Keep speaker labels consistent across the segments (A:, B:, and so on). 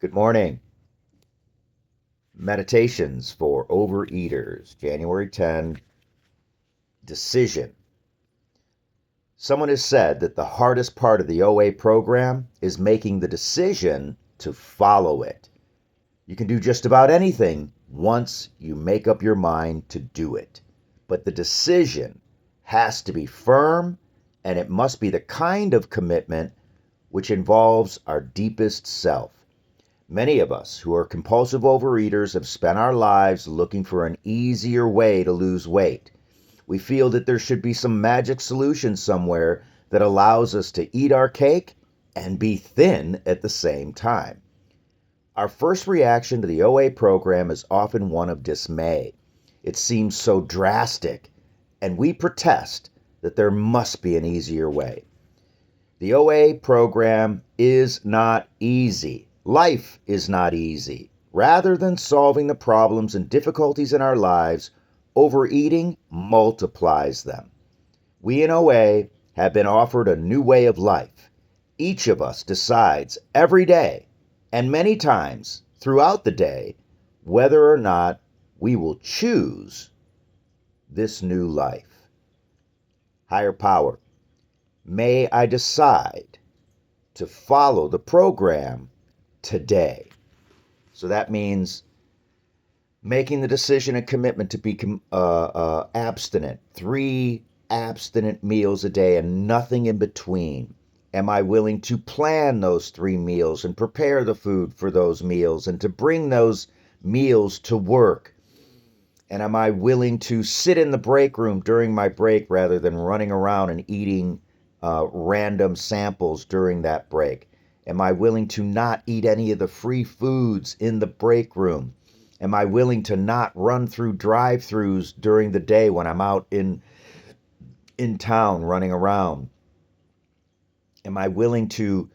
A: Good morning. Meditations for Overeaters, January 10, decision. Someone has said that the hardest part of the OA program is making the decision to follow it. You can do just about anything once you make up your mind to do it. But the decision has to be firm, and it must be the kind of commitment which involves our deepest self. Many of us who are compulsive overeaters have spent our lives looking for an easier way to lose weight. We feel that there should be some magic solution somewhere that allows us to eat our cake and be thin at the same time. Our first reaction to the OA program is often one of dismay. It seems so drastic, and we protest that there must be an easier way. The OA program is not easy. Life is not easy. Rather than solving the problems and difficulties in our lives, overeating multiplies them. We in OA have been offered a new way of life. Each of us decides every day, and many times throughout the day, whether or not we will choose this new life. Higher power, may I decide to follow the program today. So that means making the decision and commitment to be abstinent, 3 abstinent meals a day and nothing in between. Am I willing to plan those 3 meals and prepare the food for those meals and to bring those meals to work? And am I willing to sit in the break room during my break rather than running around and eating random samples during that break? Am I willing to not eat any of the free foods in the break room? Am I willing to not run through drive-throughs during the day when I'm out in town running around? Am I willing to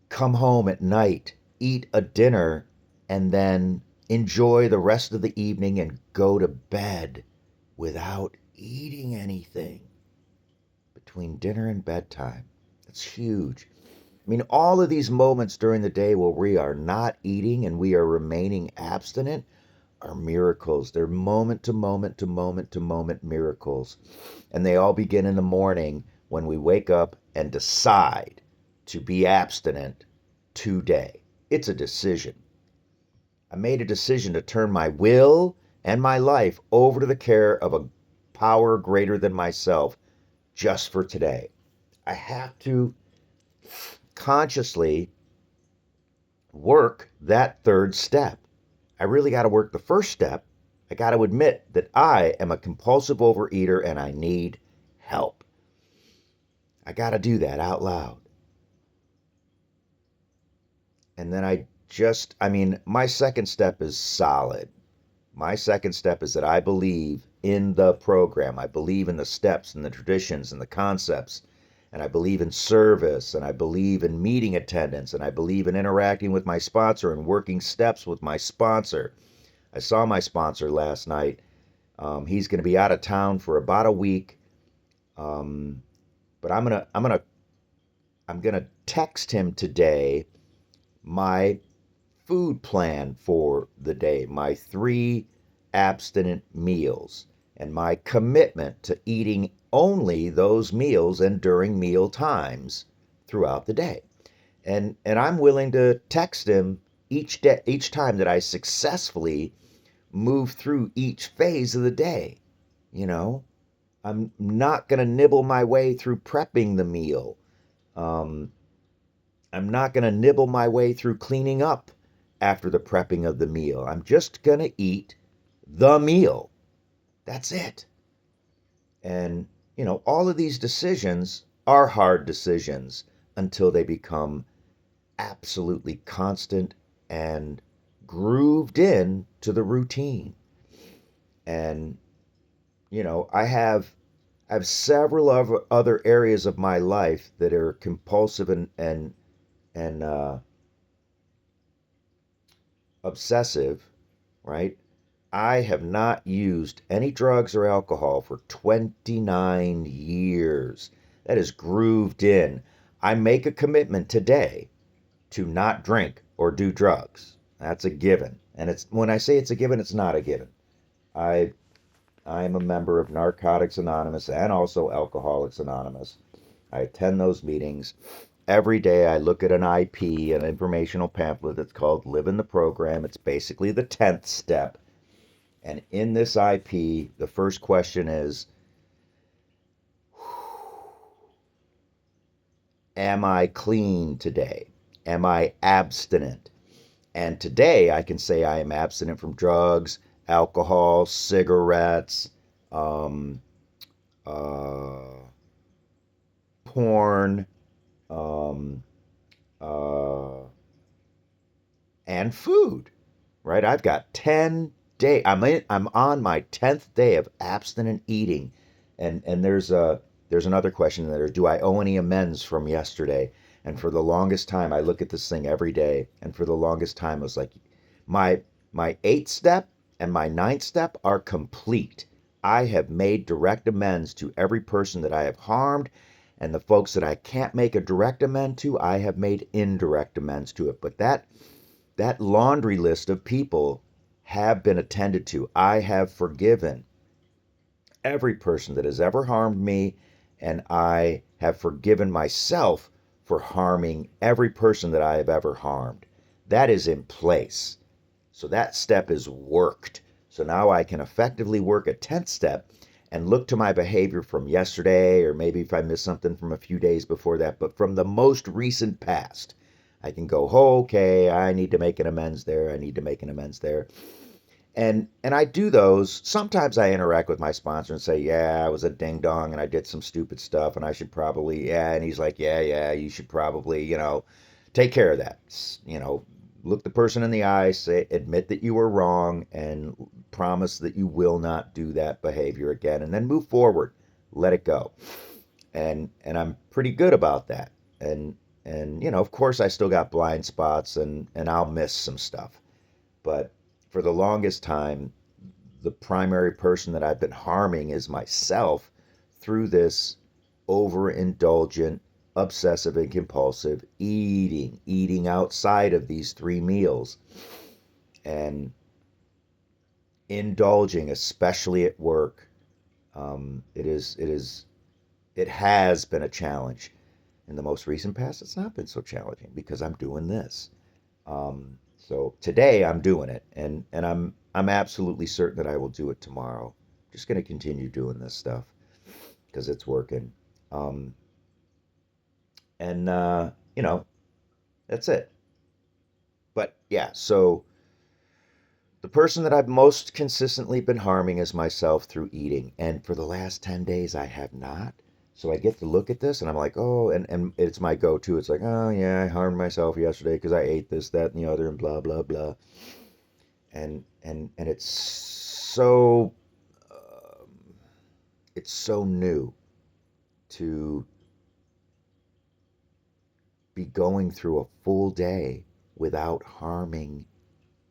A: come home at night, eat a dinner, and then enjoy the rest of the evening and go to bed without eating anything between dinner and bedtime? That's huge. I mean, all of these moments during the day where we are not eating and we are remaining abstinent are miracles. They're moment to moment to moment to moment miracles. And they all begin in the morning when we wake up and decide to be abstinent today. It's a decision. I made a decision to turn my will and my life over to the care of a power greater than myself just for today. I have to consciously work that third step. I really got to work the first step. I got to admit that I am a compulsive overeater and I need help. I got to do that out loud. And then my second step is solid. My second step is that I believe in the program. I believe in the steps and the traditions and the concepts. And I believe in service, and I believe in meeting attendance, and I believe in interacting with my sponsor and working steps with my sponsor. I saw my sponsor last night. He's going to be out of town for about a week, but I'm gonna text him today my food plan for the day, my 3 abstinent meals, and my commitment to eating only those meals and during meal times throughout the day. And I'm willing to text him each time that I successfully move through each phase of the day. You know, I'm not going to nibble my way through prepping the meal. Um, I'm not going to nibble my way through cleaning up after the prepping of the meal. I'm just going to eat the meal. That's it. And, all of these decisions are hard decisions until they become absolutely constant and grooved in to the routine. And, I have several other areas of my life that are compulsive and obsessive, right? I have not used any drugs or alcohol for 29 years. That is grooved in. I make a commitment today to not drink or do drugs. That's a given. And it's when I say it's a given, it's not a given. I I'm a member of Narcotics Anonymous and also Alcoholics Anonymous. I attend those meetings. Every day I look at an IP, an informational pamphlet that's called Live in the Program. It's basically the 10th step. And in this IP, the first question is, am I clean today? Am I abstinent? And today I can say I am abstinent from drugs, alcohol, cigarettes, um, uh, porn, um, uh, and food. Right? I've got 10 day. I'm on my 10th day of abstinent eating, and there's another question there. Do I owe any amends from yesterday? And for the longest time, I look at this thing every day, and for the longest time, I was like, my my eighth step and my ninth step are complete. I have made direct amends to every person that I have harmed, and the folks that I can't make a direct amend to, I have made indirect amends to it. But that laundry list of people have been attended to. I have forgiven every person that has ever harmed me, and I have forgiven myself for harming every person that I have ever harmed. That is in place. So that step is worked. So now I can effectively work a 10th step and look to my behavior from yesterday, or maybe if I missed something from a few days before that, but from the most recent past. I can go, oh, okay, I need to make an amends there. I need to make an amends there. And I do those. Sometimes I interact with my sponsor and say, yeah, I was a ding dong and I did some stupid stuff and I should probably, yeah. And he's like, yeah, you should probably, take care of that. Look the person in the eye, say, admit that you were wrong, and promise that you will not do that behavior again, and then move forward. Let it go. And I'm pretty good about that. And of course, I still got blind spots, and I'll miss some stuff. But for the longest time, the primary person that I've been harming is myself through this overindulgent, obsessive, and compulsive eating outside of these 3 meals, and indulging, especially at work. It has been a challenge. In the most recent past, it's not been so challenging because I'm doing this. So today I'm doing it, and I'm absolutely certain that I will do it tomorrow. Just going to continue doing this stuff because it's working. Um, and that's it. But yeah, so the person that I've most consistently been harming is myself through eating, and for the last 10 days I have not. So I get to look at this and I'm like, oh, and it's my go-to. It's like, oh yeah, I harmed myself yesterday because I ate this, that, and the other, and blah blah blah. And um, it's so new to be going through a full day without harming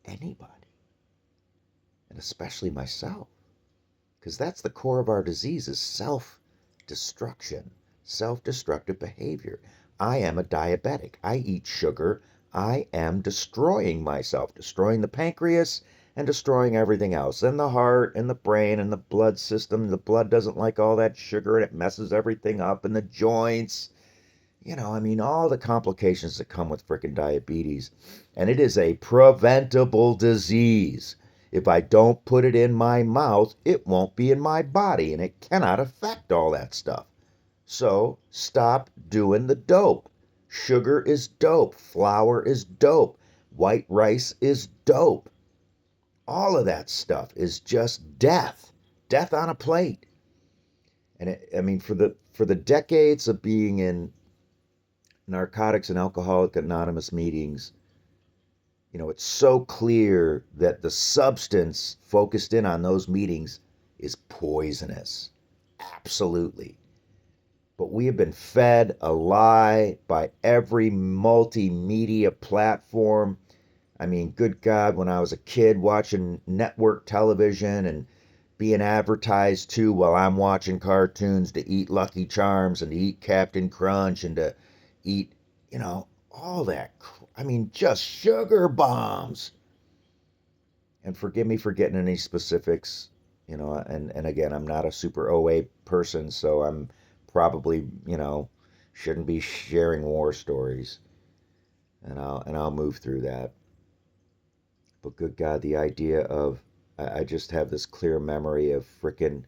A: anybody, and especially myself, because that's the core of our disease, is self-destruction, self-destructive behavior. I am a diabetic. I eat sugar. I am destroying myself, destroying the pancreas and destroying everything else, and the heart and the brain and the blood system. The blood doesn't like all that sugar and it messes everything up, and the joints. All the complications that come with frickin' diabetes. And it is a preventable disease. If I don't put it in my mouth, it won't be in my body, and it cannot affect all that stuff. So stop doing the dope. Sugar is dope. Flour is dope. White rice is dope. All of that stuff is just death. Death on a plate. And for the decades of being in Narcotics and Alcoholic Anonymous meetings, it's so clear that the substance focused in on those meetings is poisonous. Absolutely. But we have been fed a lie by every multimedia platform. Good God, when I was a kid watching network television and being advertised to while I'm watching cartoons to eat Lucky Charms and to eat Captain Crunch and to eat, all that. Just sugar bombs. And forgive me for getting any specifics, and again, I'm not a super OA person, so I'm probably, shouldn't be sharing war stories. And I'll move through that. But good God, the idea of I just have this clear memory of frickin'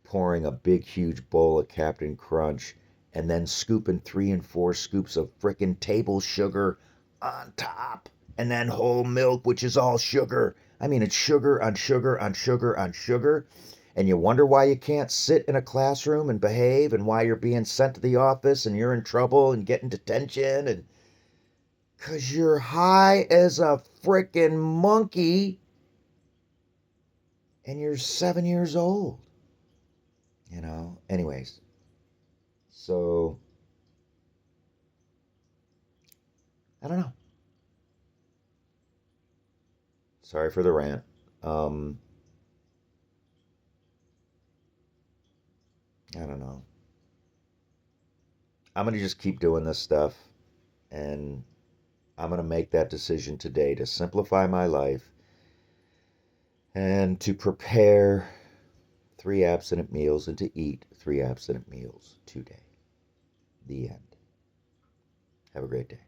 A: pouring a big huge bowl of Captain Crunch and then scooping 3 and 4 scoops of frickin' table sugar on top, and then whole milk, which is all sugar. I mean, it's sugar on sugar on sugar on sugar. And you wonder why you can't sit in a classroom and behave, and why you're being sent to the office and you're in trouble and getting detention, and 'cause you're high as a frickin' monkey and you're 7 years old. Anyways, so I don't know. Sorry for the rant. Um, I don't know. I'm gonna just keep doing this stuff, and I'm gonna make that decision today to simplify my life and to prepare 3 abstinent meals and to eat 3 abstinent meals today. The end. Have a great day.